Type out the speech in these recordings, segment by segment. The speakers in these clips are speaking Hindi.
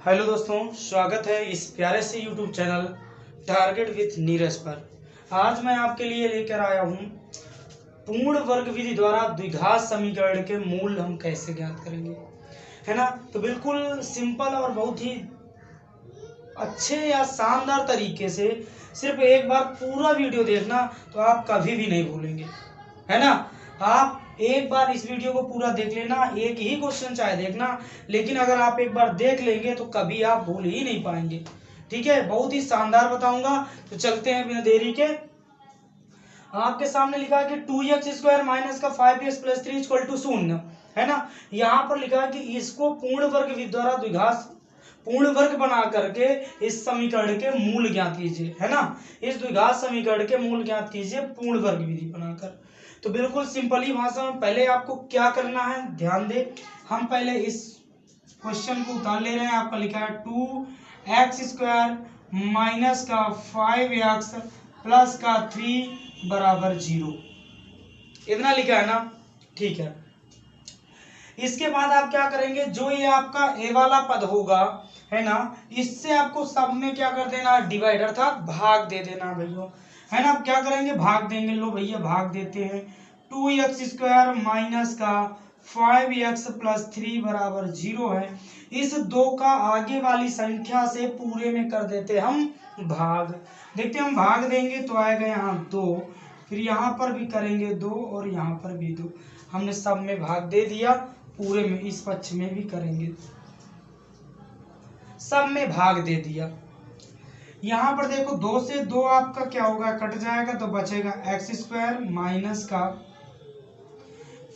हेलो दोस्तों, स्वागत है इस प्यारे से YouTube channel target with Neeraj पर। आज मैं आपके लिए लेकर आया हूँ पूर्ण वर्ग विधि द्वारा द्विघात समीकरण के मूल हम कैसे ज्ञात करेंगे, है ना। तो बिल्कुल सिंपल और बहुत ही अच्छे या शानदार तरीके से सिर्फ एक बार पूरा वीडियो देखना तो आप कभी भी नहीं भूलेंगे, है ना। आप एक बार इस वीडियो को पूरा देख लेना, एक ही क्वेश्चन चाहे देखना, लेकिन अगर आप एक बार देख लेंगे तो कभी आप भूल ही नहीं पाएंगे। ठीक है, बहुत ही शानदार बताऊंगा। तो चलते हैं बिना देरी के। आपके सामने लिखा है कि 2x² माइनस का 5x प्लस 3 इक्वल टू 0, है ना। यहाँ पर लिखा है कि इसको पूर्ण वर्ग विधि द्वारा द्विघात पूर्ण वर्ग बना करके इस समीकरण के मूल ज्ञात कीजिए, है ना। इस द्विघात समीकरण के मूल ज्ञात कीजिए पूर्ण वर्ग विधि बनाकर। तो बिल्कुल सिंपली भाषा में पहले आपको क्या करना है, ध्यान दे। हम पहले इस क्वेश्चन को उतार ले रहे हैं। आपका लिखा है 2x² माइनस का 5x प्लस का 3 बराबर 0, इतना लिखा है ना। ठीक है, इसके बाद आप क्या करेंगे, जो ये आपका ए वाला पद होगा, है ना, इससे आपको सब में क्या कर देना, डिवाइड अर्थात भाग दे देना भैया, है ना। क्या करेंगे, भाग देंगे। लो भैया भाग देते हैं। 2x² माइनस का 5x प्लस 3 बराबर 0 है। इस 2 का आगे वाली संख्या से पूरे में कर देते हम भाग। देखते हम भाग देंगे तो आएगा यहाँ 2, फिर यहाँ पर भी करेंगे 2 और यहाँ पर भी 2। हमने सब में भाग दे दिया, पूरे में इस पक्ष में भी करेंगे, सब में भाग दे दिया। यहाँ पर देखो 2 से 2 आपका क्या होगा, कट जाएगा, तो बचेगा x² माइनस का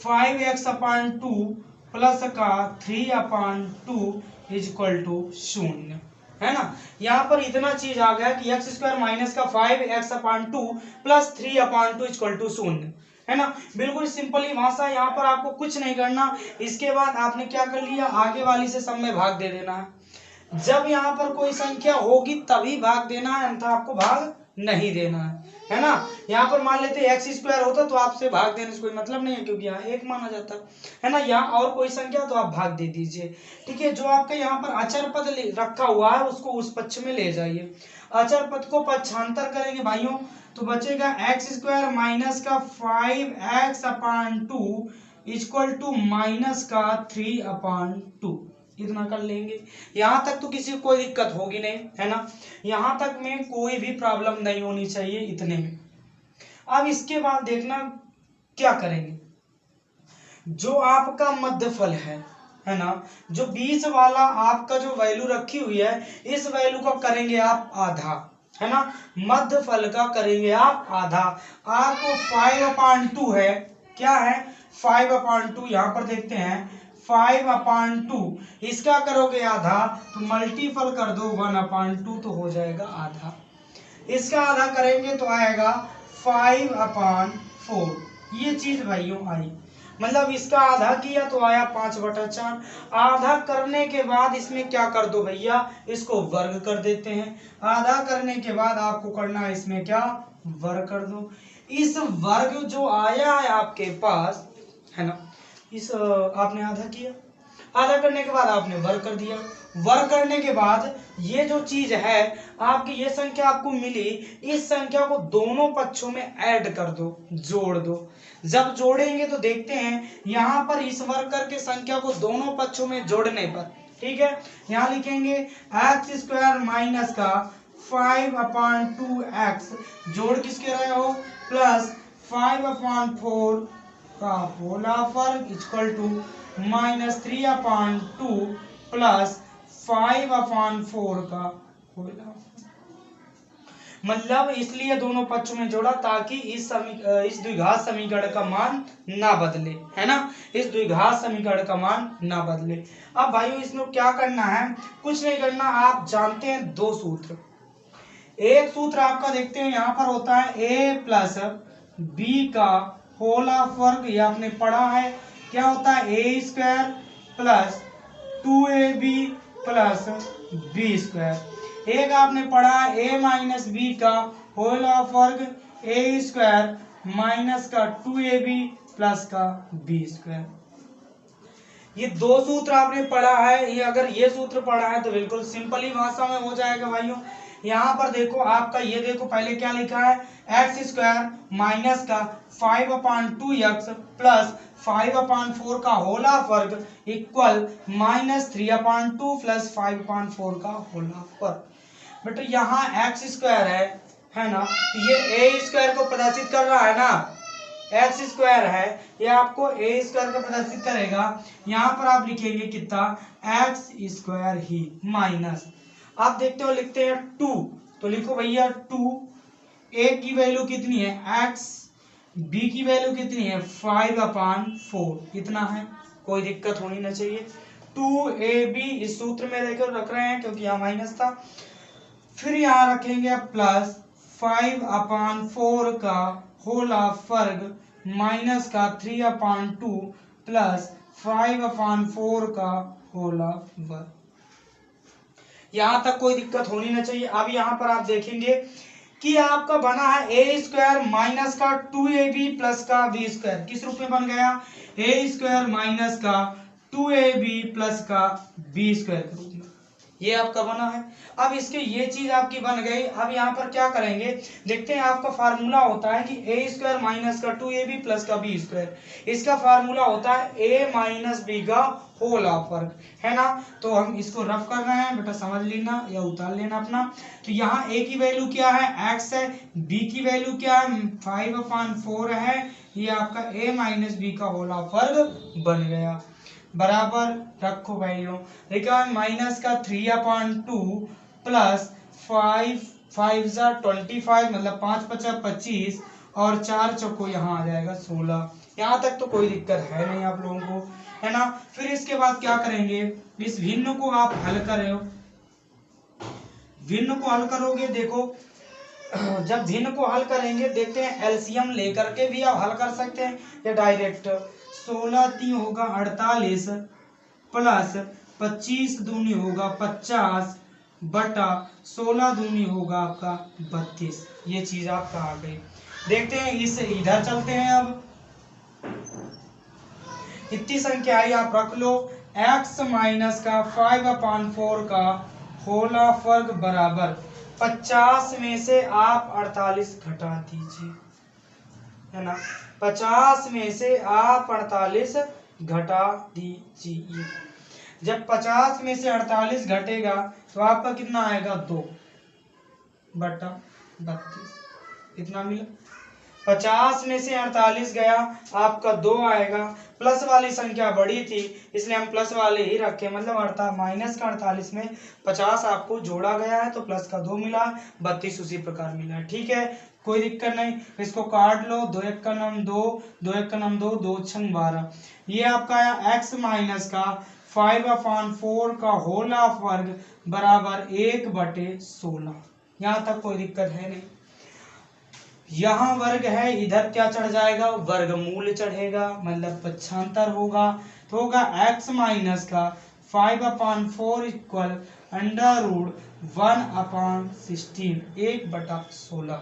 5x/2 प्लस का 3/2 इक्वल टू 0, है ना। यहाँ पर इतना चीज आ गया कि x² माइनस का 5x/2 प्लस 3/2 इक्वल टू 0, है ना। बिल्कुल सिंपली भाषा, यहाँ पर आपको कुछ नहीं करना। इसके बाद आपने क्या कर लिया, आगे वाली से सब में भाग दे देना है। जब यहाँ पर कोई संख्या होगी तभी भाग देना है, अन्यथा आपको भाग नहीं देना है ना। यहाँ पर मान लेते x² होता तो आपसे भाग देने से कोई मतलब नहीं है, क्योंकि यहाँ 1 माना जाता है ना। यहाँ और कोई संख्या तो आप भाग दे दीजिए। ठीक है, जो आपके यहाँ पर अचर पद रखा हुआ है उसको उस पक्ष में ले जाइए। अचर पद को पक्षांतर करेंगे भाइयों, तो बचेगा x² माइनस का 5x/2 इक्वल टू माइनस का 3/2, इतना कर लेंगे। यहाँ तक तो किसी को कोई दिक्कत होगी नहीं, है ना। यहाँ तक में कोई भी प्रॉब्लम नहीं होनी चाहिए इतने में। अब इसके बाद देखना क्या करेंगे, जो आपका मध्यफल है ना, जो बीच वाला आपका जो वैल्यू रखी हुई है, इस वैल्यू का करेंगे आप आधा, है ना। मध्यफल का करेंगे आप आधा। आपको 5/2 है, क्या है 5/2, यहाँ पर देखते हैं 5/2, इसका करोगे आधा तो मल्टीपल कर दो 1/2 तो हो जाएगा आधा। इसका आधा करेंगे तो आएगा 5/4, ये चीज भाइयों आई। मतलब इसका आधा किया तो आया 5/4। आधा करने के बाद इसमें क्या कर दो भैया, इसको वर्ग कर देते हैं। आधा करने के बाद आपको करना है इसमें क्या, वर्ग कर दो। इस वर्ग जो आया है आपके पास, है ना, इस आपने आधा किया, आधा करने के बाद आपने वर्ग कर दिया। वर्ग करने के बाद ये जो चीज है आपकी, ये संख्या आपको मिली, इस संख्या को दोनों पक्षों में ऐड कर दो, जोड़ दो। जब जोड़ेंगे तो देखते हैं यहाँ पर इस वर्ग करके संख्या को दोनों पक्षों में जोड़ने पर, ठीक है, यहाँ लिखेंगे x² माइनस का 5/2x जोड़ किसके रहे हो, प्लस 5/4 का होला वर्ग इक्वल टू माइनस 3/2 प्लस 5/4 का होला। मतलब इसलिए दोनों पक्षों में जोड़ा ताकि इस द्विघात समीकरण का मान ना बदले, है ना। इस द्विघात समीकरण का मान ना बदले। अब भाइयों इसमें क्या करना है, कुछ नहीं करना। आप जानते हैं दो सूत्र। एक सूत्र आपका देखते हैं यहाँ पर होता है a प्लस बी का होला वर्ग, ये आपने पढ़ा है। क्या होता है a² plus 2ab plus b²। एक आपने पढ़ा a माइनस बी का होला वर्ग, a² माइनस का 2ab प्लस का b²। ये दो सूत्र आपने पढ़ा है, ये अगर ये सूत्र पढ़ा है तो बिल्कुल सिंपली भाषा में हो जाएगा भाइयों। यहाँ पर देखो आपका, ये देखो पहले क्या लिखा है, एक्स स्क्वायर माइनस का 5/2x प्लस 5/4 का होला वर्ग इक्वल -3/2 प्लस 5/4 का होला वर्ग। बेटा यहाँ एक्स स्क्वायर है ना, तो ये ए स्क्वायर को प्रदर्शित कर रहा है ना, एक्स स्क्वायर है, ये आपको ए स्क्वायर का प्रदर्शित करेगा। यहाँ पर आप लिखेंगे कितना, एक्स स्क्वायर ही माइनस, आप देखते हो लिखते हैं 2, तो लिखो भैया 2, ए की वैल्यू कितनी है एक्स, बी की वैल्यू कितनी है 5/4, कितना है, कोई दिक्कत होनी ना चाहिए। 2ab इस सूत्र में देखो रख रहे हैं क्योंकि यहाँ माइनस था, फिर यहाँ रखेंगे प्लस 5/4 का होला वर्ग माइनस का 3/2 प्लस 5/4 का होला वर्ग। यहाँ तक कोई दिक्कत होनी ना चाहिए। अब यहाँ पर आप देखेंगे कि आपका बना है ए स्क्वायर माइनस का 2ab प्लस का बी स्क्वायर, किस रूप में बन गया, ए स्क्वायर माइनस का 2ab प्लस का बी स्क्वायर के रूप में, ये आपका बना है। अब इसके ये चीज आपकी बन गई। अब यहाँ पर क्या करेंगे, देखते हैं, आपका फार्मूला होता है कि ए स्क्वायर माइनस का 2ab प्लस का बी स्क्वायर, इसका फार्मूला होता है ए माइनस बी का होल ऑफ वर्ग, है ना। तो हम इसको रफ कर रहे हैं, बेटा समझ लेना या उतार लेना अपना। तो यहाँ ए की वैल्यू क्या है, एक्स है, बी की वैल्यू क्या है 5/4 है, ये आपका ए माइनस बी का होल ऑफ वर्ग बन गया, बराबर रखो वैल्यू, देखा माइनस का 3/2 प्लस 5×5 मतलब 5×5 = 25 और 4 चौको यहाँ आ जाएगा 16। यहाँ तक तो कोई दिक्कत है नहीं आप लोगों को, है ना। फिर इसके बाद क्या करेंगे, इस भिन्न को आप हल करो, भिन्न को हल करोगे, देखो जब भिन्न को हल करेंगे देखते हैं, एलसीएम लेकर के भी आप हल कर सकते हैं या डायरेक्ट। 16 3 होगा 48 प्लस 25 दूनी होगा 50 बटा 16 दूनी होगा आपका 32, ये चीज आपका आ गई। देखते हैं इस इधर चलते हैं। अब इतनी संख्या आई आप रख लो, x माइनस का 5/4 का होल ऑफ वर्ग बराबर 50 में से आप 48 घटा दीजिए, है ना, 50 में से आप 48 घटा दीजिए। जब 50 में से 48 घटेगा तो आपका कितना आएगा 2/32, इतना मिला। 50 में से 48 गया, आपका 2 आएगा। प्लस वाली संख्या बड़ी थी इसलिए हम प्लस वाले ही रखे, मतलब माइनस का 48 में 50 आपको जोड़ा गया है तो प्लस का 2 मिला, 32 उसी प्रकार मिला, ठीक है, कोई दिक्कत नहीं। इसको काट लो, 2 1 का नाम 2, 2 1 का नाम 2, 2 6 12, ये आपका आया x माइनस का 5/4 का होल ऑफ वर्ग बराबर 1/16। यहाँ तक कोई दिक्कत है नहीं। यहाँ वर्ग है, इधर क्या चढ़ जाएगा, वर्गमूल चढ़ेगा, मतलब पक्षांतर होगा, तो होगा x माइनस का 5/4 इक्वल √1/16, 1/16।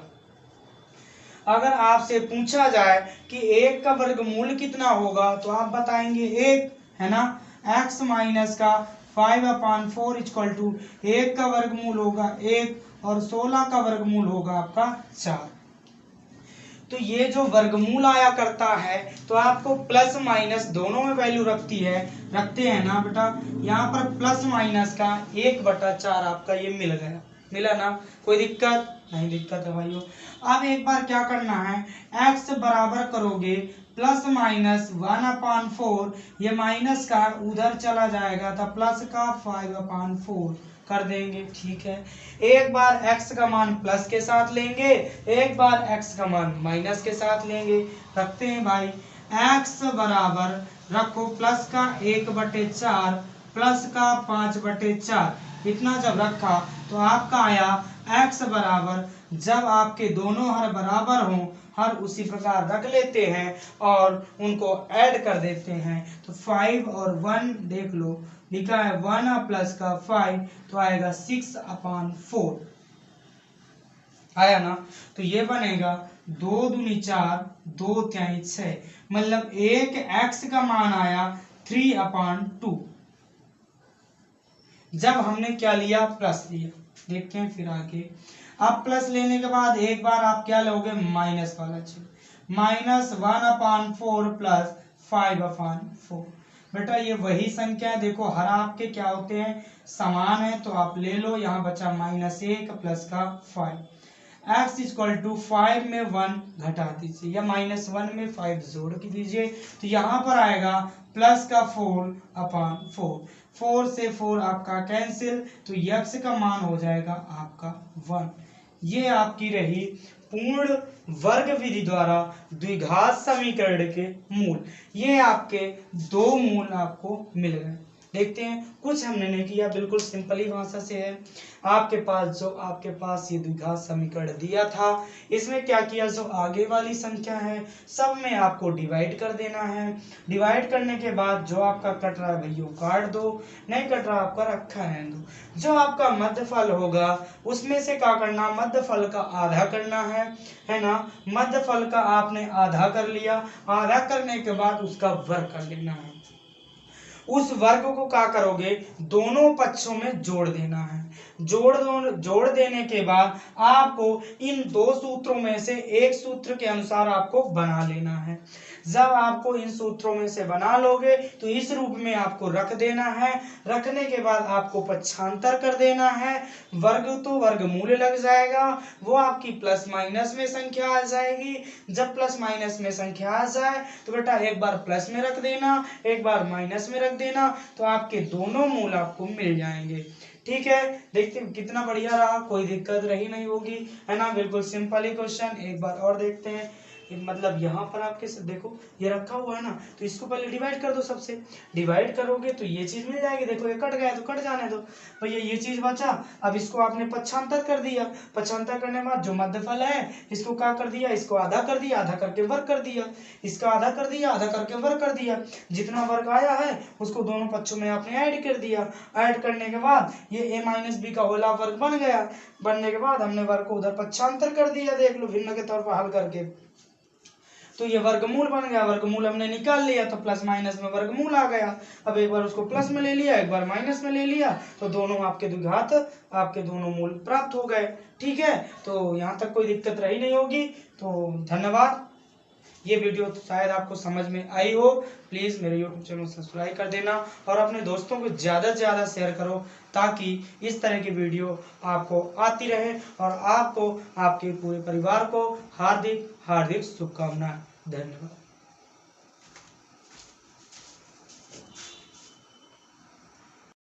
अगर आपसे पूछा जाए कि 1 का वर्गमूल कितना होगा तो आप बताएंगे 1, है ना। x माइनस का 5/4 इक्वल टू 1 का वर्गमूल होगा 1 और 16 का वर्गमूल होगा आपका 4। तो ये जो वर्गमूल आया करता है तो आपको प्लस माइनस दोनों में वैल्यू रखते हैं ना बेटा। यहाँ पर प्लस माइनस का 1/4 आपका ये मिल गया, मिला ना, कोई दिक्कत नहीं, दिक्कत है भाइयों। अब एक बार क्या करना है, x बराबर करोगे प्लस माइनस 1/4, ये माइनस का उधर चला जाएगा तो प्लस का 5/4 कर देंगे, ठीक है। एक बार x का मान प्लस के साथ लेंगे, एक बार x का मान माइनस के साथ लेंगे, रखते हैं भाई। x बराबर रखो प्लस का 1/4 प्लस का 5/4, इतना जब रखा तो आपका आया x बराबर, जब आपके दोनों हर बराबर हों हर उसी प्रकार रख लेते हैं और उनको ऐड कर देते हैं, तो 5 और 1 देख लो, लिखा है 1 प्लस का 5 तो आएगा 6/4, आया ना। तो ये बनेगा 2 दूनी 4, 2 तिहाई 6, मतलब एक x का मान आया 3/2। जब हमने क्या लिया, प्लस लिया। देखते हैं फिर आगे। अब प्लस लेने के बाद एक बार आप क्या लोगे, माइनस वाला चिन्ह, -1/4 प्लस 5/4। बेटा ये वही संख्या है, देखो हर आपके क्या होते हैं, समान है, तो आप ले लो। यहाँ बचा -1 प्लस का 5। x = 5 में 1 घटा दीजिए, या -1 में 5 जोड़ के दीजिए, तो यहाँ पर आएगा प्लस का 4/4। 4 से 4 आपका कैंसिल, तो x का मान हो जाएगा आपका 1। ये आपकी रही पूर्ण वर्ग विधि द्वारा द्विघात समीकरण के मूल। ये आपके दो मूल आपको मिल गए। देखते हैं, कुछ हमने नहीं किया, बिल्कुल सिंपल ही भाषा से है। आपके पास ये द्विघात समीकरण दिया था, इसमें क्या किया, जो आगे वाली संख्या है सब में आपको डिवाइड कर देना है। डिवाइड करने के बाद जो आपका कट रहा है भैया काट दो, नहीं कट रहा आपका रखा रहने दो। जो आपका मध्यफल होगा उसमें से क्या करना, मध्यफल का आधा करना है ना। मध्यफल का आपने आधा कर लिया, आधा करने के बाद उसका वर्ग कर लेना है। उस वर्ग को क्या करोगे, दोनों पक्षों में जोड़ देना है। जोड़ देने के बाद आपको इन दो सूत्रों में से एक सूत्र के अनुसार आपको बना लेना है। जब आपको इन सूत्रों में से बना लोगे तो इस रूप में आपको रख देना है। रखने के बाद आपको पक्षांतर कर देना है। वर्ग तो वर्गमूल लग जाएगा, वो आपकी प्लस माइनस में संख्या आ जाएगी। जब प्लस माइनस में संख्या आ जाए तो बेटा एक बार प्लस में रख देना, एक बार माइनस में रख देना, तो आपके दोनों मूल आपको मिल जाएंगे। ठीक है, देखते कितना बढ़िया रहा, कोई दिक्कत रही नहीं होगी, है ना। बिल्कुल सिंपल ही क्वेश्चन। एक बार और देखते हैं, मतलब यहाँ पर आपके देखो ये रखा हुआ है ना, तो इसको पहले डिवाइड कर दो। सबसे डिवाइड करोगे तो ये चीज मिल जाएगी। देखो ये कट गया तो कट जाने दो भैया, ये चीज बचा। अब इसको आपने पक्षांतर कर दिया, पक्षांतर करने के बाद जो मध्यफल है इसको क्या कर दिया, इसको आधा कर दिया, आधा करके वर्ग कर दिया, इसका आधा कर दिया, आधा करके वर्ग कर दिया। जितना वर्ग आया है उसको दोनों पक्षों में आपने ऐड कर दिया। ऐड करने के बाद ये a - b का होला वर्ग बन गया। बनने के बाद हमने वर्ग को उधर पक्षांतर कर दिया, देख लो भिन्न के तौर पर हल करके, तो ये वर्गमूल बन गया। वर्गमूल हमने निकाल लिया तो प्लस माइनस में वर्गमूल आ गया। अब एक बार उसको प्लस में ले लिया, एक बार माइनस में ले लिया, तो दोनों आपके द्विघात, आपके दोनों मूल प्राप्त हो गए। ठीक है, तो यहाँ तक कोई दिक्कत रही नहीं होगी। तो धन्यवाद। ये वीडियो शायद आपको समझ में आई हो। प्लीज़ मेरे यूट्यूब चैनल सब्सक्राइब कर देना और अपने दोस्तों को ज़्यादा से ज़्यादा शेयर करो, ताकि इस तरह की वीडियो आपको आती रहे और आपको, आपके पूरे परिवार को हार्दिक हार्दिक शुभकामनाएं। धन्यवाद।